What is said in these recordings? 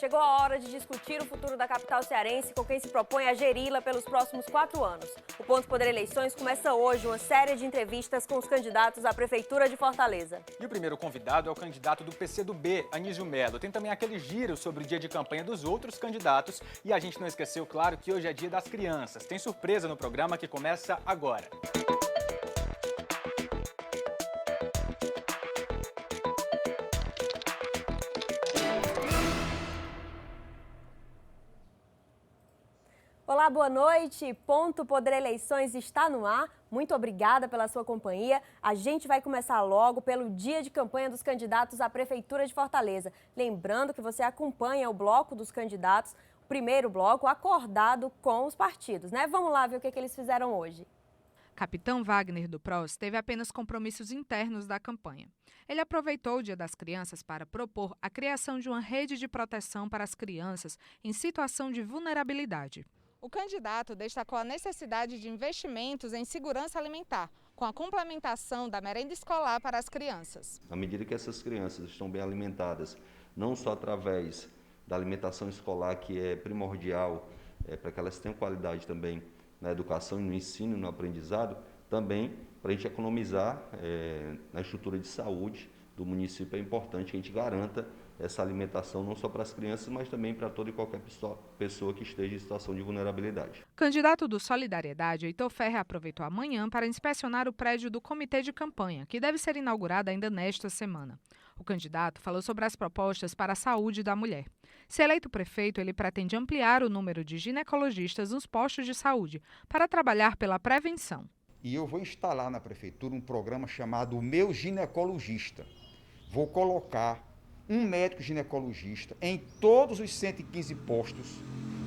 chegou a hora de discutir o futuro da capital cearense com quem se propõe a geri-la pelos próximos 4 anos. O Ponto Poder Eleições começa hoje uma série de entrevistas com os candidatos à Prefeitura de Fortaleza. E o primeiro convidado é o candidato do PCdoB, Anísio Melo. Tem também aquele giro sobre o dia de campanha dos outros candidatos. E a gente não esqueceu, claro, que hoje é dia das crianças. Tem surpresa no programa que começa agora. Olá, boa noite. Ponto Poder Eleições está no ar. Muito obrigada pela sua companhia. A gente vai começar logo pelo dia de campanha dos candidatos à Prefeitura de Fortaleza. Lembrando que você acompanha o bloco dos candidatos, o primeiro bloco acordado com os partidos, né? Vamos lá ver o que eles fizeram hoje. Capitão Wagner do PROS teve apenas compromissos internos da campanha. Ele aproveitou o Dia das Crianças para propor a criação de uma rede de proteção para as crianças em situação de vulnerabilidade. O candidato destacou a necessidade de investimentos em segurança alimentar, com a complementação da merenda escolar para as crianças. À medida que essas crianças estão bem alimentadas, não só através da alimentação escolar, que é primordial para que elas tenham qualidade também na educação e no ensino, no aprendizado, também para a gente economizar na estrutura de saúde do município. É importante que a gente garanta essa alimentação não só para as crianças, mas também para toda e qualquer pessoa que esteja em situação de vulnerabilidade. Candidato do Solidariedade, Heitor Ferrer aproveitou amanhã para inspecionar o prédio do Comitê de Campanha, que deve ser inaugurado ainda nesta semana. O candidato falou sobre as propostas para a saúde da mulher. Se eleito prefeito, ele pretende ampliar o número de ginecologistas nos postos de saúde para trabalhar pela prevenção. E eu vou instalar na prefeitura um programa chamado Meu Ginecologista. Vou colocar um médico ginecologista em todos os 115 postos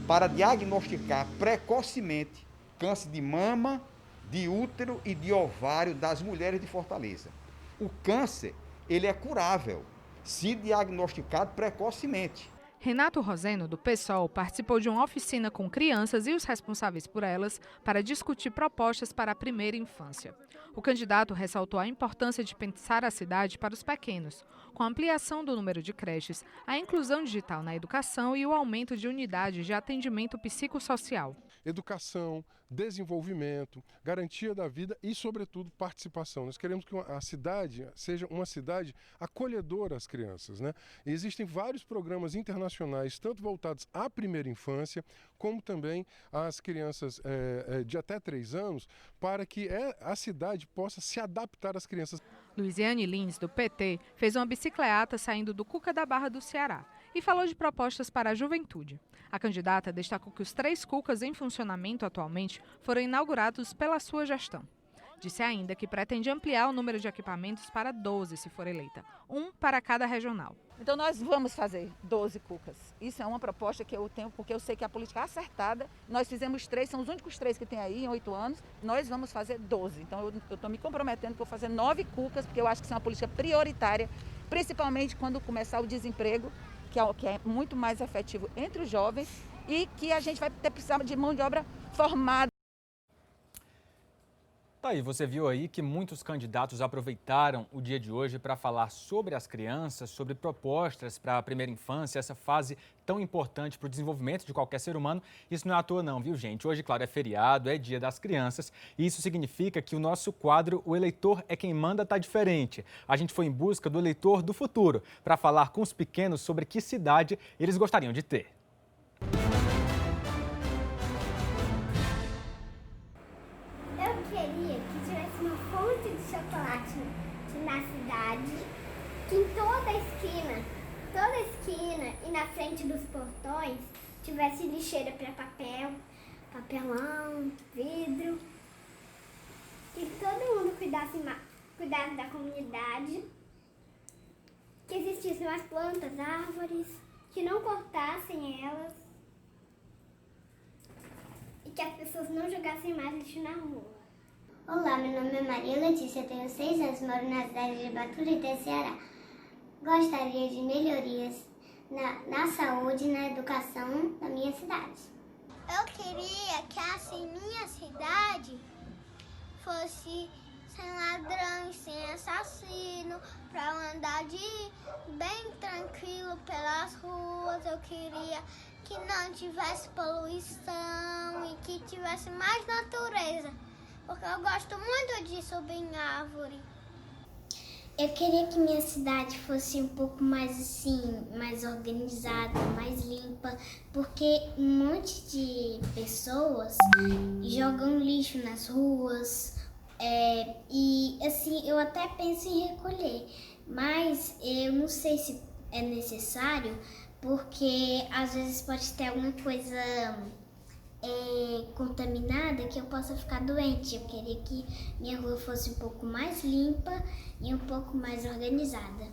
para diagnosticar precocemente câncer de mama, de útero e de ovário das mulheres de Fortaleza. O câncer, ele é curável, se diagnosticado precocemente. Renato Roseno, do PSOL, participou de uma oficina com crianças e os responsáveis por elas para discutir propostas para a primeira infância. O candidato ressaltou a importância de pensar a cidade para os pequenos, com a ampliação do número de creches, a inclusão digital na educação e o aumento de unidades de atendimento psicossocial. Educação, desenvolvimento, garantia da vida e, sobretudo, participação. Nós queremos que a cidade seja uma cidade acolhedora às crianças, né? E existem vários programas internacionais, tanto voltados à primeira infância, como também às crianças de até 3 anos, para que a cidade possa se adaptar às crianças. Luiziane Lins, do PT, fez uma bicicleta saindo do Cuca da Barra do Ceará e falou de propostas para a juventude. A candidata destacou que os 3 Cucas em funcionamento atualmente foram inaugurados pela sua gestão. Disse ainda que pretende ampliar o número de equipamentos para 12, se for eleita, 1 para cada regional. Então nós vamos fazer 12 cucas. Isso é uma proposta que eu tenho, porque eu sei que a política é acertada. Nós fizemos 3, são os únicos 3 que tem aí em 8 anos. Nós vamos fazer 12. Então eu estou me comprometendo que vou fazer 9 cucas, porque eu acho que isso é uma política prioritária, principalmente quando começar o desemprego, que é muito mais efetivo entre os jovens e que a gente vai precisar de mão de obra formada. Tá aí, você viu aí que muitos candidatos aproveitaram o dia de hoje para falar sobre as crianças, sobre propostas para a primeira infância, essa fase tão importante para o desenvolvimento de qualquer ser humano. Isso não é à toa não, viu, gente? Hoje, claro, é feriado, é Dia das Crianças e isso significa que o nosso quadro O Eleitor é Quem Manda está diferente. A gente foi em busca do eleitor do futuro para falar com os pequenos sobre que cidade eles gostariam de ter. Na cidade, que em toda esquina e na frente dos portões tivesse lixeira para papel, papelão, vidro, que todo mundo cuidasse da comunidade, que existissem as plantas, árvores, que não cortassem elas e que as pessoas não jogassem mais lixo na rua. Olá, meu nome é Maria Letícia, tenho 6 anos, moro na cidade de Baturité, Ceará. Gostaria de melhorias na saúde e na educação da minha cidade. Eu queria que assim minha cidade fosse sem ladrão e sem assassino, pra eu andar bem tranquilo pelas ruas. Eu queria que não tivesse poluição e que tivesse mais natureza, porque eu gosto muito de subir em árvore. Eu queria que minha cidade fosse um pouco mais assim, mais organizada, mais limpa, porque um monte de pessoas jogam lixo nas ruas, e assim, eu até penso em recolher, mas eu não sei se é necessário, porque às vezes pode ter alguma coisa contaminada que eu possa ficar doente. Eu queria que minha rua fosse um pouco mais limpa e um pouco mais organizada.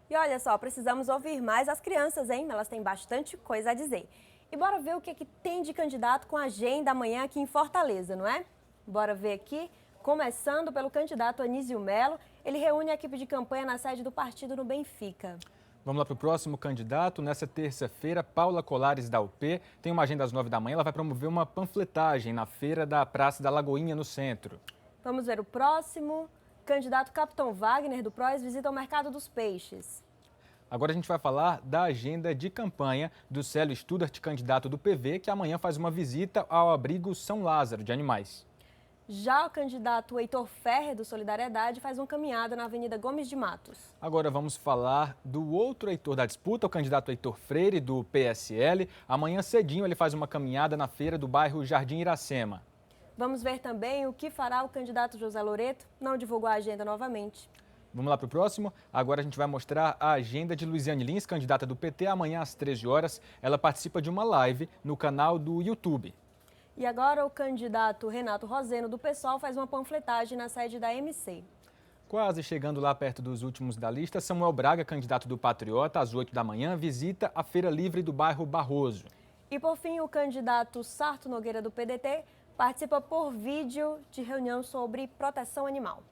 E olha só, precisamos ouvir mais as crianças, hein? Elas têm bastante coisa a dizer. E bora ver o que tem de candidato com a agenda amanhã aqui em Fortaleza, não é? Bora ver aqui, começando pelo candidato Anísio Melo. Ele reúne a equipe de campanha na sede do partido no Benfica. Vamos lá para o próximo candidato. Nessa terça-feira, Paula Colares, da UP, tem uma agenda às 9 da manhã. Ela vai promover uma panfletagem na feira da Praça da Lagoinha, no centro. Vamos ver o próximo. Candidato Capitão Wagner, do PROS, visita o Mercado dos Peixes. Agora a gente vai falar da agenda de campanha do Célio Studart, candidato do PV, que amanhã faz uma visita ao abrigo São Lázaro de Animais. Já o candidato Heitor Ferrer, do Solidariedade, faz uma caminhada na Avenida Gomes de Matos. Agora vamos falar do outro Heitor da disputa, o candidato Heitor Freire, do PSL. Amanhã cedinho ele faz uma caminhada na feira do bairro Jardim Iracema. Vamos ver também o que fará o candidato José Loreto. Não divulgou a agenda novamente. Vamos lá para o próximo? Agora a gente vai mostrar a agenda de Luiziane Lins, candidata do PT. Amanhã às 13 horas, ela participa de uma live no canal do YouTube. E agora o candidato Renato Roseno, do PSOL, faz uma panfletagem na sede da MC. Quase chegando lá perto dos últimos da lista, Samuel Braga, candidato do Patriota, às 8 da manhã, visita a Feira Livre do bairro Barroso. E por fim, o candidato Sarto Nogueira, do PDT, participa por vídeo de reunião sobre proteção animal.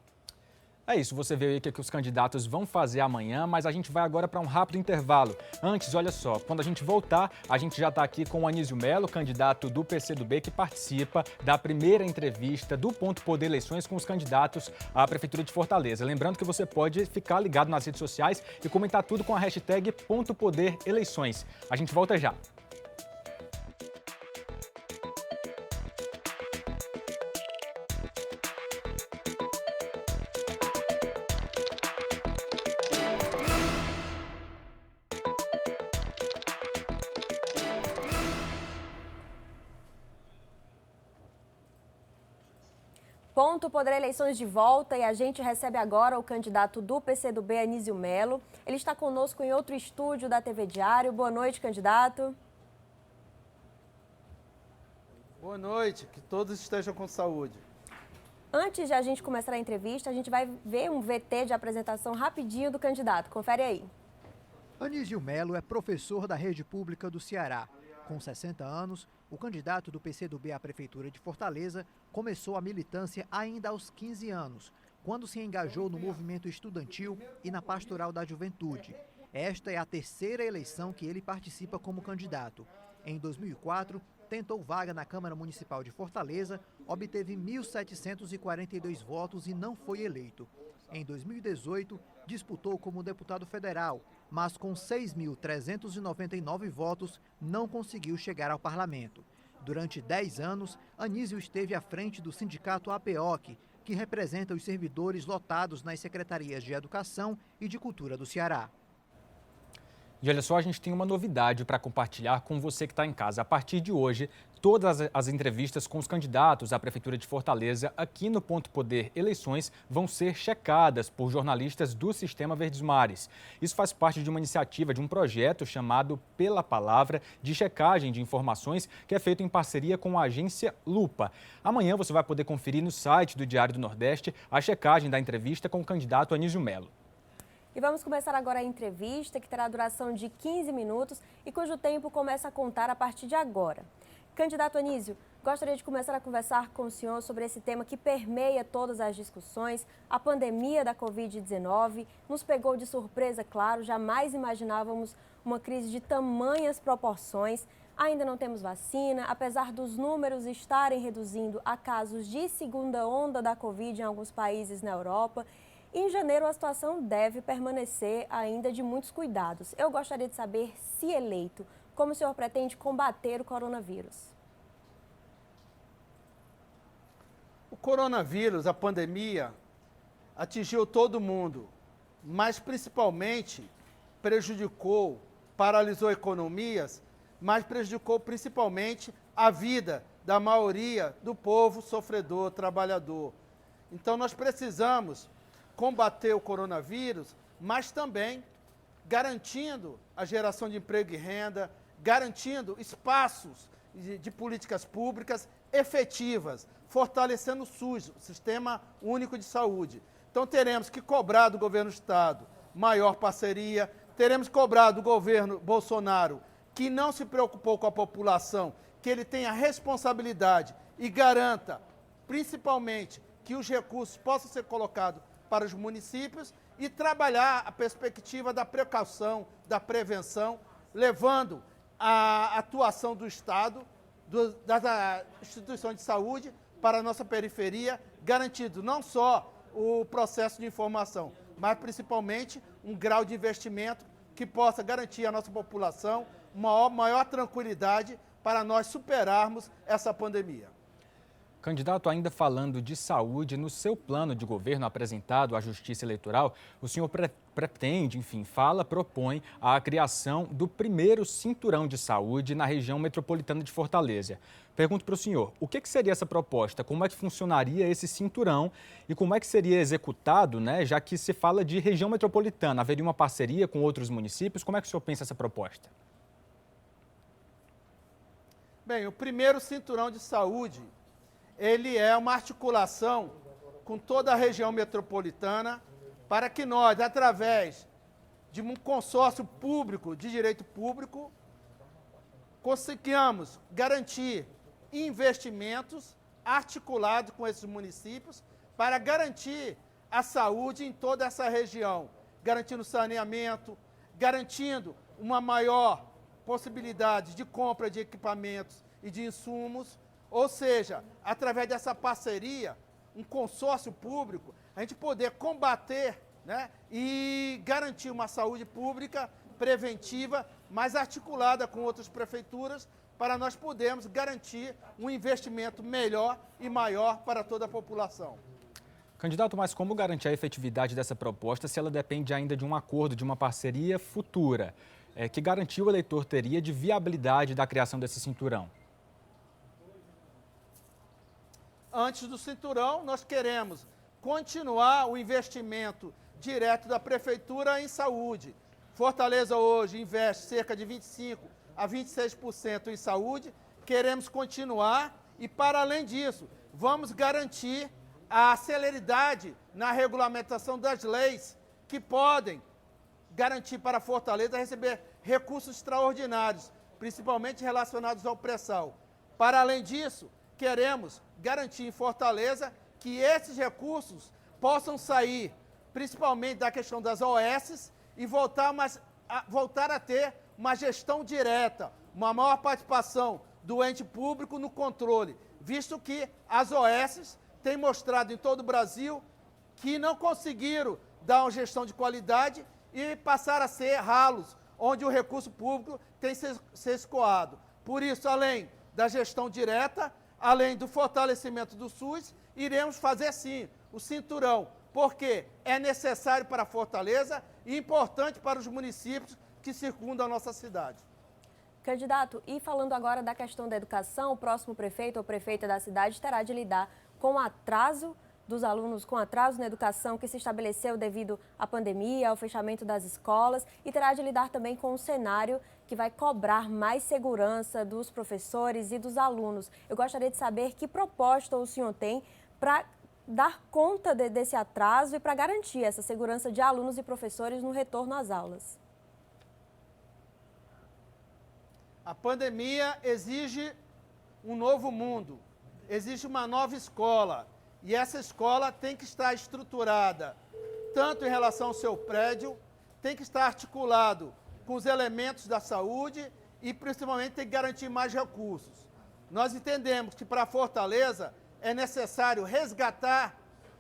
É isso, você vê aí o que os candidatos vão fazer amanhã, mas a gente vai agora para um rápido intervalo. Antes, olha só, quando a gente voltar, a gente já está aqui com o Anísio Melo, candidato do PCdoB, que participa da primeira entrevista do Ponto Poder Eleições com os candidatos à Prefeitura de Fortaleza. Lembrando que você pode ficar ligado nas redes sociais e comentar tudo com a hashtag Ponto Poder Eleições. A gente volta já. Ponto Poder Eleições de volta e a gente recebe agora o candidato do PCdoB, Anísio Melo. Ele está conosco em outro estúdio da TV Diário. Boa noite, candidato. Boa noite, que todos estejam com saúde. Antes de a gente começar a entrevista, a gente vai ver um VT de apresentação rapidinho do candidato. Confere aí. Anísio Melo é professor da rede pública do Ceará. Com 60 anos, o candidato do PCdoB à Prefeitura de Fortaleza começou a militância ainda aos 15 anos, quando se engajou no movimento estudantil e na pastoral da juventude. Esta é a terceira eleição que ele participa como candidato. Em 2004, tentou vaga na Câmara Municipal de Fortaleza, obteve 1.742 votos e não foi eleito. Em 2018, disputou como deputado federal, mas com 6.399 votos não conseguiu chegar ao parlamento. Durante 10 anos, Anísio esteve à frente do sindicato APEOC, que representa os servidores lotados nas secretarias de Educação e de Cultura do Ceará. E olha só, a gente tem uma novidade para compartilhar com você que está em casa. A partir de hoje, todas as entrevistas com os candidatos à Prefeitura de Fortaleza aqui no Ponto Poder Eleições vão ser checadas por jornalistas do Sistema Verdes Mares. Isso faz parte de uma iniciativa, de um projeto chamado Pela Palavra, de checagem de informações, que é feito em parceria com a agência Lupa. Amanhã você vai poder conferir no site do Diário do Nordeste a checagem da entrevista com o candidato Anísio Melo. E vamos começar agora a entrevista, que terá duração de 15 minutos e cujo tempo começa a contar a partir de agora. Candidato Anísio, Gostaria de começar a conversar com o senhor sobre esse tema que permeia todas as discussões. A pandemia da Covid-19 nos pegou de surpresa, claro, jamais imaginávamos uma crise de tamanhas proporções. Ainda não temos vacina, apesar dos números estarem reduzindo a casos de segunda onda da Covid em alguns países na Europa. Em janeiro, a situação deve permanecer ainda de muitos cuidados. Eu gostaria de saber, se eleito, como o senhor pretende combater o coronavírus? O coronavírus, a pandemia, atingiu todo mundo, mas principalmente prejudicou, paralisou economias, mas prejudicou principalmente a vida da maioria do povo sofredor, trabalhador. Então nós precisamos combater o coronavírus, mas também garantindo a geração de emprego e renda, garantindo espaços de políticas públicas efetivas, fortalecendo o SUS, o Sistema Único de Saúde. Então teremos que cobrar do governo do Estado maior parceria, teremos que cobrar do governo Bolsonaro, que não se preocupou com a população, que ele tenha responsabilidade e garanta, principalmente, que os recursos possam ser colocados para os municípios e trabalhar a perspectiva da precaução, da prevenção, levando a atuação do Estado, das instituições de saúde para a nossa periferia, garantindo não só o processo de informação, mas principalmente um grau de investimento que possa garantir à nossa população uma maior tranquilidade para nós superarmos essa pandemia. Candidato, ainda falando de saúde, no seu plano de governo apresentado à Justiça Eleitoral, o senhor pretende, propõe a criação do primeiro cinturão de saúde na região metropolitana de Fortaleza. Pergunto para o senhor, o que seria essa proposta? Como é que funcionaria esse cinturão e como é que seria executado, né? Já que se fala de região metropolitana, haveria uma parceria com outros municípios? Como é que o senhor pensa essa proposta? Bem, o primeiro cinturão de saúde, ele é uma articulação com toda a região metropolitana para que nós, através de um consórcio público, de direito público, consigamos garantir investimentos articulados com esses municípios para garantir a saúde em toda essa região, garantindo saneamento, garantindo uma maior possibilidade de compra de equipamentos e de insumos. Ou seja, através dessa parceria, um consórcio público, a gente poder combater, né, e garantir uma saúde pública preventiva, mais articulada com outras prefeituras, para nós podermos garantir um investimento melhor e maior para toda a população. Candidato, mas como garantir a efetividade dessa proposta se ela depende ainda de um acordo, de uma parceria futura? Que garantia o eleitor teria de viabilidade da criação desse cinturão? Antes do cinturão, nós queremos continuar o investimento direto da Prefeitura em saúde. Fortaleza hoje investe cerca de 25% a 26% em saúde. Queremos continuar e, para além disso, vamos garantir a celeridade na regulamentação das leis que podem garantir para Fortaleza receber recursos extraordinários, principalmente relacionados ao pré-sal. Para além disso, queremos garantir em Fortaleza que esses recursos possam sair, principalmente da questão das OS, e voltar a ter uma gestão direta, uma maior participação do ente público no controle, visto que as OS têm mostrado em todo o Brasil que não conseguiram dar uma gestão de qualidade e passaram a ser ralos, onde o recurso público tem se escoado. Por isso, além da gestão direta, além do fortalecimento do SUS, iremos fazer sim o cinturão, porque é necessário para Fortaleza e importante para os municípios que circundam a nossa cidade. Candidato, e falando agora da questão da educação, o próximo prefeito ou prefeita da cidade terá de lidar com o atraso dos alunos, com atraso na educação que se estabeleceu devido à pandemia, ao fechamento das escolas, e terá de lidar também com um cenário que vai cobrar mais segurança dos professores e dos alunos. Eu gostaria de saber que proposta o senhor tem para dar conta desse atraso e para garantir essa segurança de alunos e professores no retorno às aulas. A pandemia exige um novo mundo, existe uma nova escola, e essa escola tem que estar estruturada, tanto em relação ao seu prédio, tem que estar articulado com os elementos da saúde e, principalmente, tem que garantir mais recursos. Nós entendemos que, para Fortaleza, é necessário resgatar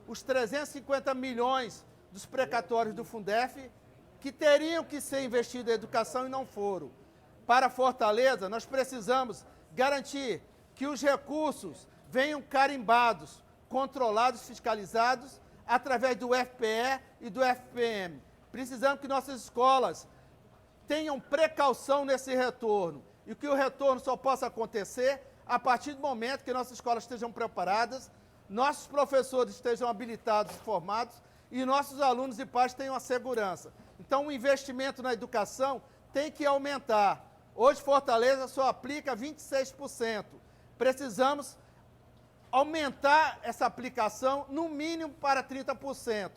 os 350 milhões dos precatórios do Fundef, que teriam que ser investidos em educação e não foram. Para Fortaleza, nós precisamos garantir que os recursos venham carimbados, controlados, fiscalizados, através do FPE e do FPM. Precisamos que nossas escolas tenham precaução nesse retorno, e que o retorno só possa acontecer a partir do momento que nossas escolas estejam preparadas, nossos professores estejam habilitados e formados, e nossos alunos e pais tenham a segurança. Então, o investimento na educação tem que aumentar. Hoje, Fortaleza só aplica 26%. Precisamos aumentar essa aplicação, no mínimo, para 30%,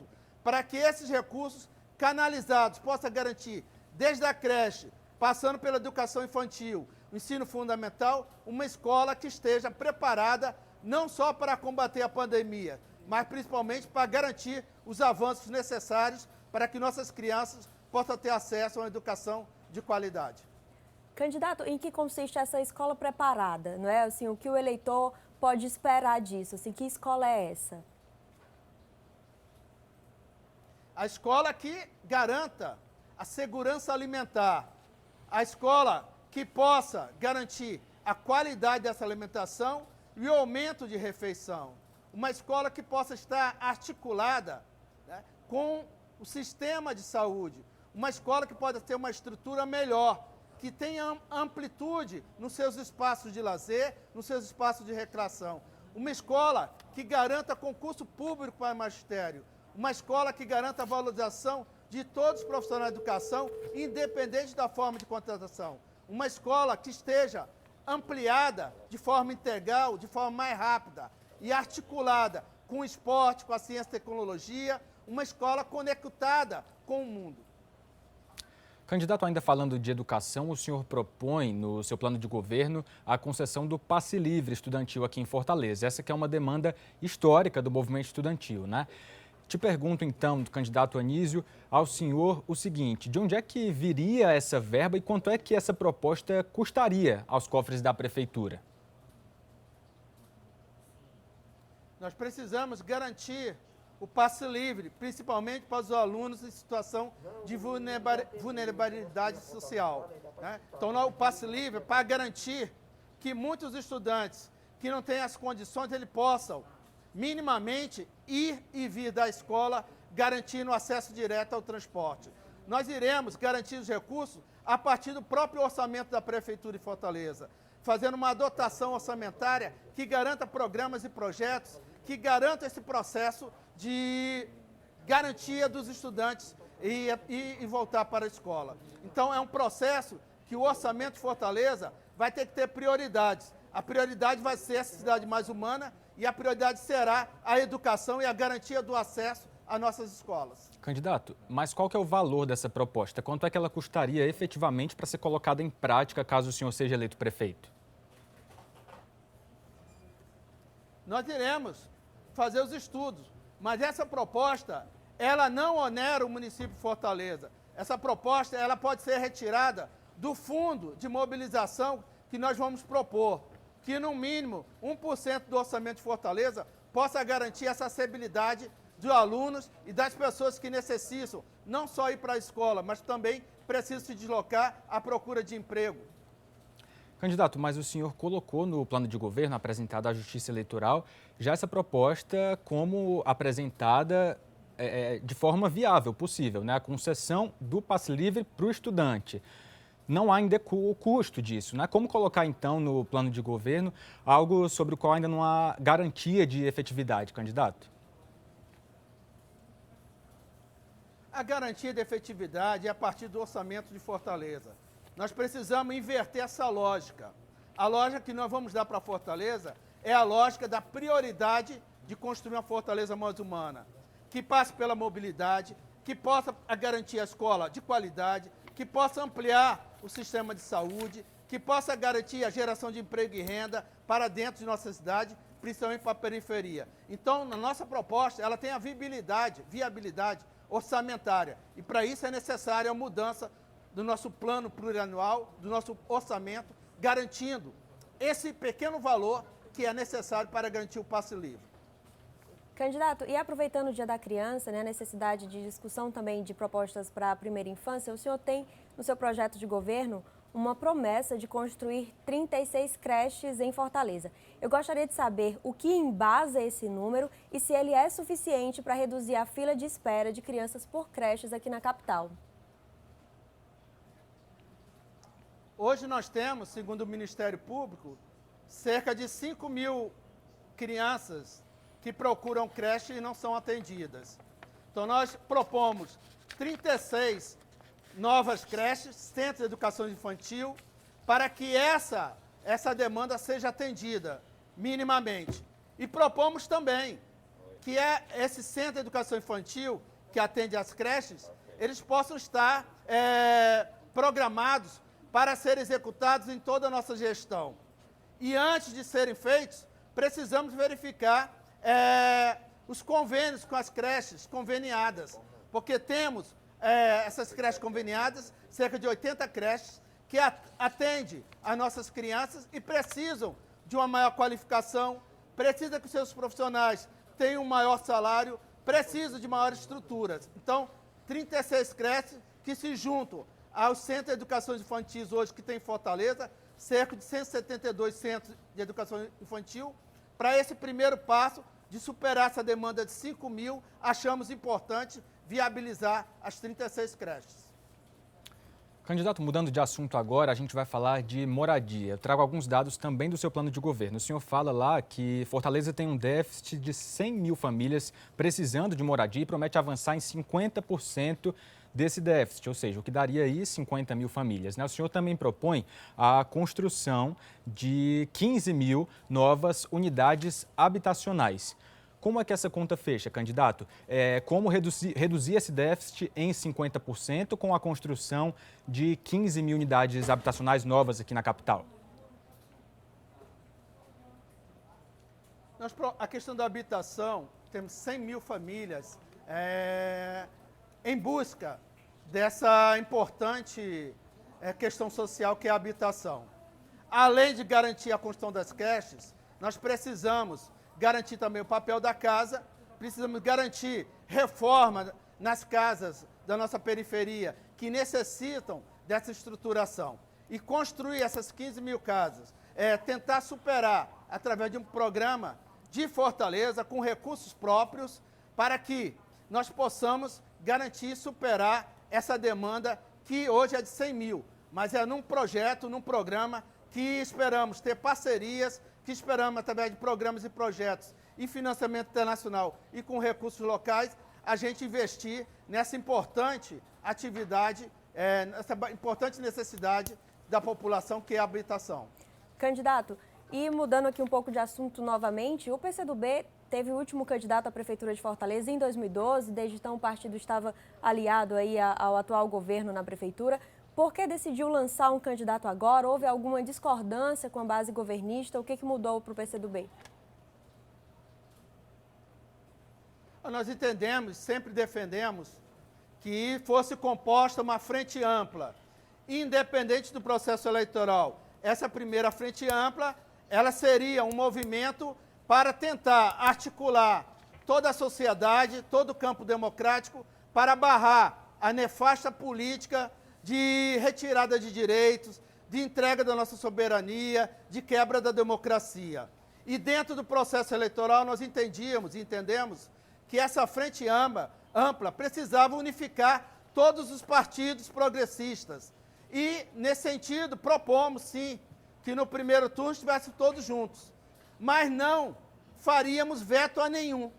para que esses recursos canalizados possam garantir, desde a creche, passando pela educação infantil, o ensino fundamental, uma escola que esteja preparada não só para combater a pandemia, mas principalmente para garantir os avanços necessários para que nossas crianças possam ter acesso a uma educação de qualidade. Candidato, em que consiste essa escola preparada? Não é? Assim, o que o eleitor pode esperar disso? Assim, que escola é essa? A escola que garanta a segurança alimentar, a escola que possa garantir a qualidade dessa alimentação e o aumento de refeição. Uma escola que possa estar articulada, né, com o sistema de saúde. Uma escola que possa ter uma estrutura melhor, que tenha amplitude nos seus espaços de lazer, nos seus espaços de recreação. Uma escola que garanta concurso público para o magistério. Uma escola que garanta a valorização de todos os profissionais da educação, independente da forma de contratação. Uma escola que esteja ampliada de forma integral, de forma mais rápida e articulada com o esporte, com a ciência e tecnologia, uma escola conectada com o mundo. Candidato, ainda falando de educação, o senhor propõe no seu plano de governo a concessão do passe livre estudantil aqui em Fortaleza. Essa que é uma demanda histórica do movimento estudantil, né? Te pergunto, então, do candidato Anísio, ao senhor o seguinte: de onde é que viria essa verba e quanto é que essa proposta custaria aos cofres da Prefeitura? Nós precisamos garantir o passe livre, principalmente para os alunos em situação de vulnerabilidade social, né? Então, o passe livre é para garantir que muitos estudantes que não têm as condições, eles possam minimamente ir e vir da escola, garantindo acesso direto ao transporte. Nós iremos garantir os recursos a partir do próprio orçamento da Prefeitura de Fortaleza, fazendo uma dotação orçamentária que garanta programas e projetos, que garanta esse processo de garantia dos estudantes e voltar para a escola. Então, é um processo que o orçamento de Fortaleza vai ter que ter prioridades. A prioridade vai ser essa cidade mais humana e a prioridade será a educação e a garantia do acesso às nossas escolas. Candidato, mas qual que é o valor dessa proposta? Quanto é que ela custaria efetivamente para ser colocada em prática caso o senhor seja eleito prefeito? Nós iremos fazer os estudos, mas essa proposta, ela não onera o município de Fortaleza. Essa proposta, ela pode ser retirada do fundo de mobilização que nós vamos propor, que no mínimo 1% do orçamento de Fortaleza possa garantir a acessibilidade dos alunos e das pessoas que necessitam não só ir para a escola, mas também precisam se deslocar à procura de emprego. Candidato, mas o senhor colocou no plano de governo apresentado à Justiça Eleitoral já essa proposta como apresentada de forma viável, possível, né? A concessão do passe livre para o estudante. Não há ainda o custo disso, né? Como colocar, então, no plano de governo algo sobre o qual ainda não há garantia de efetividade, candidato? A garantia de efetividade é a partir do orçamento de Fortaleza. Nós precisamos inverter essa lógica. A lógica que nós vamos dar para Fortaleza é a lógica da prioridade de construir uma Fortaleza mais humana, que passe pela mobilidade, que possa garantir a escola de qualidade, que possa ampliar o sistema de saúde, que possa garantir a geração de emprego e renda para dentro de nossa cidade, principalmente para a periferia. Então, na nossa proposta, ela tem a viabilidade orçamentária. E para isso é necessária a mudança do nosso plano plurianual, do nosso orçamento, garantindo esse pequeno valor que é necessário para garantir o passe livre. Candidato, e aproveitando o Dia da Criança, né, a necessidade de discussão também de propostas para a primeira infância, o senhor tem no seu projeto de governo uma promessa de construir 36 creches em Fortaleza. Eu gostaria de saber o que embasa esse número e se ele é suficiente para reduzir a fila de espera de crianças por creches aqui na capital. Hoje nós temos, segundo o Ministério Público, cerca de 5 mil crianças que procuram creche e não são atendidas. Então nós propomos 36 novas creches, centros de educação infantil, para que essa demanda seja atendida minimamente. E propomos também que esse centro de educação infantil, que atende às creches, eles possam estar programados para serem executados em toda a nossa gestão. E antes de serem feitos, precisamos verificar os convênios com as creches conveniadas, porque temos essas creches conveniadas, cerca de 80 creches, que atendem as nossas crianças e precisam de uma maior qualificação, precisam que os seus profissionais tenham um maior salário, precisam de maiores estruturas. Então, 36 creches que se juntam aos centros de educação infantil hoje que tem em Fortaleza, cerca de 172 centros de educação infantil. Para esse primeiro passo de superar essa demanda de 5 mil, achamos importante viabilizar as 36 creches. Candidato, mudando de assunto agora, a gente vai falar de moradia. Eu trago alguns dados também do seu plano de governo. O senhor fala lá que Fortaleza tem um déficit de 100 mil famílias precisando de moradia e promete avançar em 50% desse déficit, ou seja, o que daria aí 50 mil famílias, né? O senhor também propõe a construção de 15 mil novas unidades habitacionais. Como é que essa conta fecha, candidato? Como reduzir esse déficit em 50% com a construção de 15 mil unidades habitacionais novas aqui na capital? A questão da habitação, temos 100 mil famílias em busca dessa importante questão social que é a habitação. Além de garantir a construção das creches, nós precisamos garantir também o papel da casa, precisamos garantir reforma nas casas da nossa periferia que necessitam dessa estruturação. E construir essas 15 mil casas, tentar superar através de um programa de Fortaleza com recursos próprios para que nós possamos garantir e superar essa demanda que hoje é de 100 mil, mas é num projeto, num programa que esperamos ter parcerias, que esperamos, através de programas e projetos e financiamento internacional e com recursos locais, a gente investir nessa importante atividade, nessa importante necessidade da população, que é a habitação. Candidato, e mudando aqui um pouco de assunto novamente, o PCdoB teve o último candidato à Prefeitura de Fortaleza em 2012, desde então o partido estava aliado aí ao atual governo na Prefeitura. Por que decidiu lançar um candidato agora? Houve alguma discordância com a base governista? O que mudou para o PCdoB? Nós entendemos, sempre defendemos, que fosse composta uma frente ampla, independente do processo eleitoral. Essa primeira frente ampla, ela seria um movimento para tentar articular toda a sociedade, todo o campo democrático, para barrar a nefasta política de retirada de direitos, de entrega da nossa soberania, de quebra da democracia. E dentro do processo eleitoral nós entendemos que essa frente ampla precisava unificar todos os partidos progressistas. E, nesse sentido, propomos, sim, que no primeiro turno estivessem todos juntos. Mas não faríamos veto a nenhum.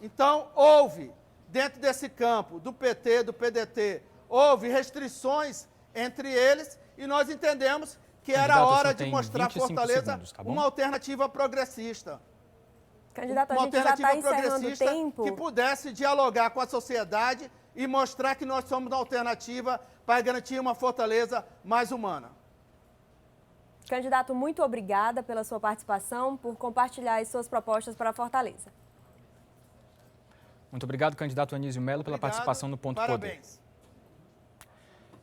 Então, houve, dentro desse campo, do PT, do PDT, houve restrições entre eles e nós entendemos que era a hora de mostrar a Fortaleza uma alternativa progressista. Candidato, a gente já está encerrando o tempo. Que pudesse dialogar com a sociedade e mostrar que nós somos uma alternativa para garantir uma Fortaleza mais humana. Candidato, muito obrigada pela sua participação, por compartilhar as suas propostas para Fortaleza. Muito obrigado, candidato Anísio Melo, pela participação no Ponto Parabéns. Poder.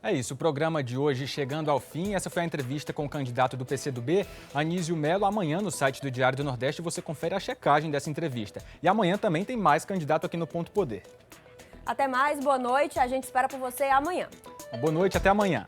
É isso, o programa de hoje chegando ao fim. Essa foi a entrevista com o candidato do PCdoB, Anísio Melo. Amanhã, no site do Diário do Nordeste, você confere a checagem dessa entrevista. E amanhã também tem mais candidato aqui no Ponto Poder. Até mais, boa noite. A gente espera por você amanhã. Boa noite, até amanhã.